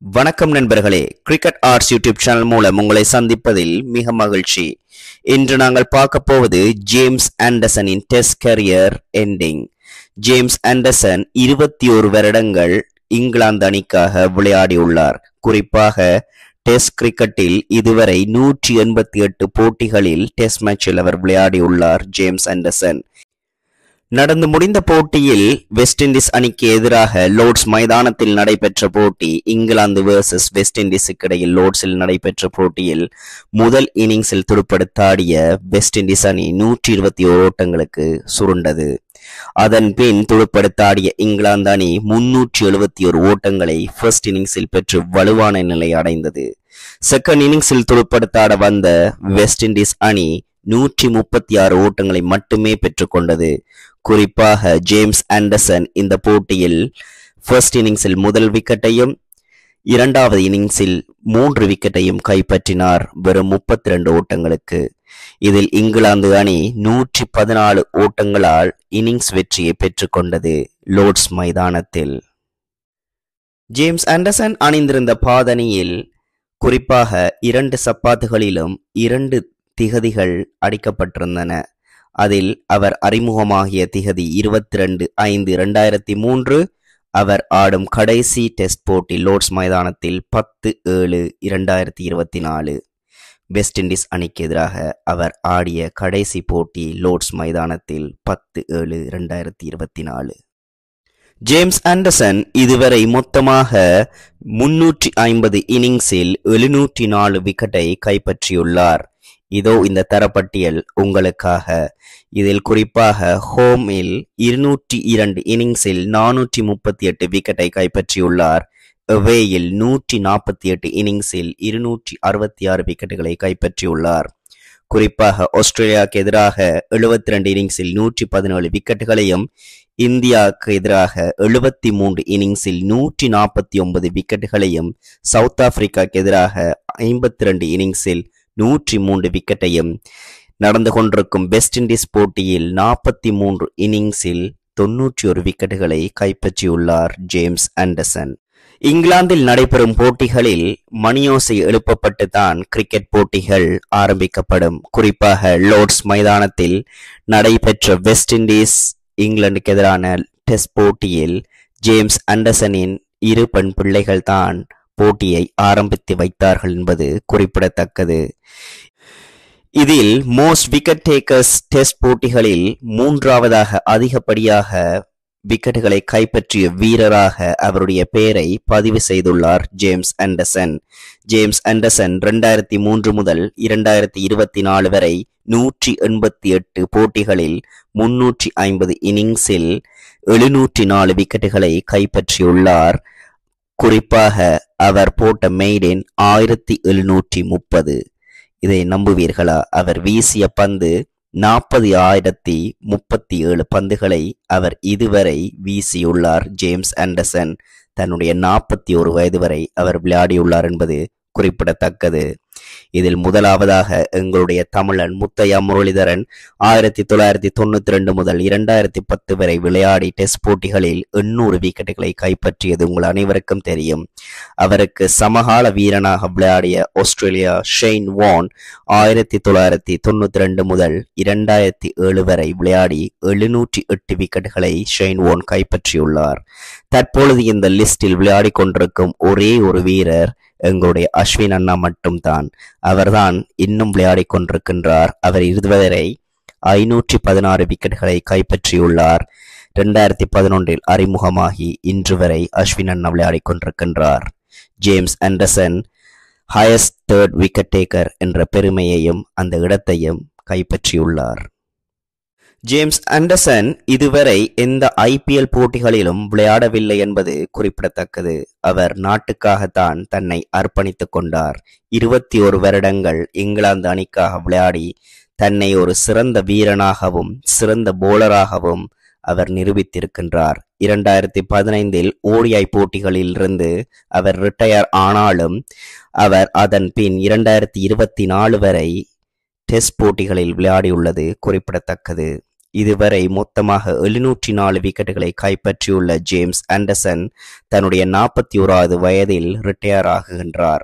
வணக்கம் நண்பர்களே, cricket arts YouTube channel மூலம் உங்களை சந்திப்பதில் மிக மகிழ்ச்சி. இன்று நாங்கள் பார்க்க போவது ஜேம்ஸ் ஆண்டர்சனின் டெஸ்ட் கரியர் எண்டிங். ஜேம்ஸ் ஆண்டர்சன் 21 வருடங்கள் இங்கிலாந்து அணிக்காக விளையாடியுள்ளார். குறிப்பாக டெஸ்ட் கிரிக்கெட்டில் இதுவரை 188 போட்டிகளில் டெஸ்ட் மேட்சில் அவர் விளையாடியுள்ளார். ஜேம்ஸ் ஆண்டர்சன் நடந்து முடிந்த போட்டியில் வெஸ்ட் இண்டீஸ் அணிக்கு எதிராக லோர்ட்ஸ் மைதானத்தில் நடைபெற்ற போட்டி, இங்கிலாந்து வெர்சஸ் வெஸ்ட் இண்டீஸுக்கு இடையில் லோர்ட்ஸில் நடைபெற்ற போட்டியில் முதல் இன்னிங்ஸில் துடுப்படுத்தாடிய வெஸ்ட் இண்டீஸ் அணி 121 ஓட்டங்களுக்கு சுருண்டது. அதன் பின் துடுப்படுத்தாடிய இங்கிலாந்து அணி 371 ஓட்டங்களை ஃபர்ஸ்ட் இன்னிங்ஸில் பெற்று வலுவான நிலை அடைந்தது. செகண்ட் இன்னிங்ஸில் துடுப்படுத்தாட வந்த வெஸ்ட் இண்டீஸ் அணி 136 ஓட்டங்களை மட்டுமே பெற்றுக்கொண்டது. குறிப்பாக ஜேம்ஸ் ஆண்டர்சன் இந்த போட்டியில் ஃபர்ஸ்ட் இன்னிங்ஸில் முதல் விக்கெட்டையும் இரண்டாவது இன்னிங்ஸில் 3 விக்கெட்டையும் கைப்பற்றினார் வெறும் 32 ஓட்டங்களுக்கு. இதில் இங்கிலாந்து அணி 114 ஓட்டங்களால் இன்னிங்ஸ் வெற்றியை பெற்றுக்கொண்டது லோர்ட்ஸ் மைதானத்தில். ஜேம்ஸ் ஆண்டர்சன் அணிந்திருந்த பாதணியில் குறிப்பாக 2 சப்பாத்துகளிலும் 2 திகதிகள் அடிக்கப்பட்டிருந்தன. அதில் அவர் அறிமுகமாகிய திகதி 22/5/2003. அவர் ஆடும் கடைசி டெஸ்ட் போட்டி லோர்ட்ஸ் மைதானத்தில் 10/7/2024. வெஸ்ட் இண்டீஸ் அணிக்கு எதிராக அவர் ஆடிய கடைசி போட்டி லோர்ட்ஸ் மைதானத்தில் 10/7/2024. ஜேம்ஸ் ஆண்டர்சன் இதுவரை மொத்தமாக 350 இன்னிங்ஸில் 704 விக்கெட்டை கைப்பற்றியுள்ளார். இதோ இந்த தரப்பட்டியல் உங்களுக்காக. இதில் குறிப்பாக ஹோமில் 202 இன்னிங்ஸில் 438 விக்கெட்டை கைப்பற்றியுள்ளார். அவேயில் 148 இன்னிங்ஸில் 266 விக்கெட்டுகளை கைப்பற்றியுள்ளார். குறிப்பாக ஆஸ்திரேலியாவுக்கு எதிராக 72 இன்னிங்ஸில் 117 விக்கெட்டுகளையும், இந்தியாவுக்கு எதிராக 73 இன்னிங்ஸில் 149 விக்கெட்டுகளையும், சவுத் ஆப்பிரிக்காவுக்கு எதிராக 52 இன்னிங்ஸில் 103 விக்கெட்டையும், நடந்து கொண்டிருக்கும் வெஸ்ட் இண்டீஸ் போட்டியில் 43 இன்னிங்ஸில் 91 விக்கெட்டுகளை கைப்பற்றியுள்ளார் ஜேம்ஸ் ஆண்டர்சன். இங்கிலாந்தில் நடைபெறும் போட்டிகளில் மணியோசை எழுப்பப்பட்டுதான் கிரிக்கெட் போட்டிகள் ஆரம்பிக்கப்படும். குறிப்பாக லோர்ட்ஸ் மைதானத்தில் நடைபெற்ற வெஸ்ட் இண்டீஸ் இங்கிலாந்துக்கு எதிரான டெஸ்ட் போட்டியில் ஜேம்ஸ் ஆண்டர்சனின் 2 பெண் பிள்ளைகள் தான் போட்டியை ஆரம்பித்து வைத்தார்கள் என்பது குறிப்பிடத்தக்கது. இதில் மோஸ்ட் விக்கெட் டேக்கர்ஸ் டெஸ்ட் போட்டிகளில் 3வதாக அதிகப்படியாக விக்கெட்டுகளை கைப்பற்றிய வீரராக அவருடைய பெயரை பதிவு செய்துள்ளார் ஜேம்ஸ் ஆண்டர்சன். ஜேம்ஸ் ஆண்டர்சன் 2003 முதல் 2024 வரை 188 போட்டிகளில் 350 இன்னிங்ஸில் 704 விக்கெட்டுகளை கைப்பற்றியுள்ளார். குறிப்பாக அவர் போட்ட மெய்டென் 1730. இதை நம்புவீர்களா? அவர் வீசிய பந்து 40,037 பந்துகளை அவர் இதுவரை வீசியுள்ளார். ஜேம்ஸ் ஆண்டர்சன் தன்னுடைய 41 வயது வரை அவர் விளையாடியுள்ளார் என்பது குறிப்பிடத்தக்கது. இதில் முதலாவதாக எங்களுடைய தமிழன் முத்தையா முரளிதரன் 1992 முதல் 2010 வரை விளையாடி டெஸ்ட் போட்டிகளில் 800 விக்கெட்டுகளை கைப்பற்றியது உங்கள் அனைவருக்கும் தெரியும். அவருக்கு சமகால வீரனாக விளையாடிய ஆஸ்திரேலியா ஷெய்ன் வார்ன் 1992 முதல் 2007 வரை விளையாடி 708 விக்கெட்டுகளை ஷெய்ன் வார்ன் கைப்பற்றியுள்ளார். தற்பொழுது இந்த லிஸ்டில் விளையாடி கொண்டிருக்கும் ஒரே ஒரு வீரர் எங்களுடைய அஸ்வின் அண்ணா மட்டும்தான். அவர்தான் இன்னும் விளையாடி கொண்டிருக்கின்றார். அவர் இதுவரை 516 விக்கெட்டுகளை கைப்பற்றியுள்ளார். 2011 அறிமுகமாகி இன்று வரை அஸ்வின் அண்ணா விளையாடி கொண்டிருக்கின்றார். James Anderson highest third wicket taker என்ற பெருமையையும் அந்த இடத்தையும் கைப்பற்றியுள்ளார். ஜேம்ஸ் ஆண்டர்சன் இதுவரை எந்த IPL போட்டிகளிலும் விளையாடவில்லை என்பது குறிப்பிடத்தக்கது. அவர் நாட்டுக்காகத்தான் தன்னை அர்ப்பணித்துக் கொண்டார். 21 வருடங்கள் இங்கிலாந்து அணிக்காக விளையாடி தன்னை ஒரு சிறந்த வீரனாகவும் சிறந்த போலராகவும் அவர் நிரூபித்திருக்கின்றார். 2015 ODI போட்டிகளில் இருந்து அவர் ரிட்டையர் ஆனாலும் அவர் அதன் பின் 2024 வரை டெஸ்ட் போட்டிகளில் விளையாடியுள்ளது குறிப்பிடத்தக்கது. இதுவரை மொத்தமாக 704 விக்கெட்டுகளை கைப்பற்றியுள்ள ஜேம்ஸ் ஆண்டர்சன் தன்னுடைய 41வது வயதில் ரிட்டையர் ஆகுகின்றார்.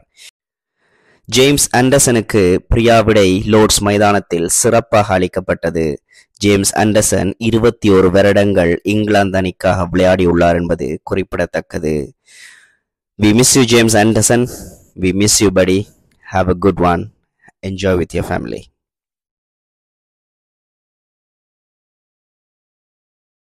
ஜேம்ஸ் ஆண்டர்சனுக்கு பிரியா விடை லோர்ட்ஸ் மைதானத்தில் சிறப்பாக அளிக்கப்பட்டது. ஜேம்ஸ் ஆண்டர்சன் 21 வருடங்கள் இங்கிலாந்து அணிக்காக விளையாடியுள்ளார் என்பது குறிப்பிடத்தக்கது. We miss you, James Anderson. We miss you, buddy. Have a good one. Enjoy with your family.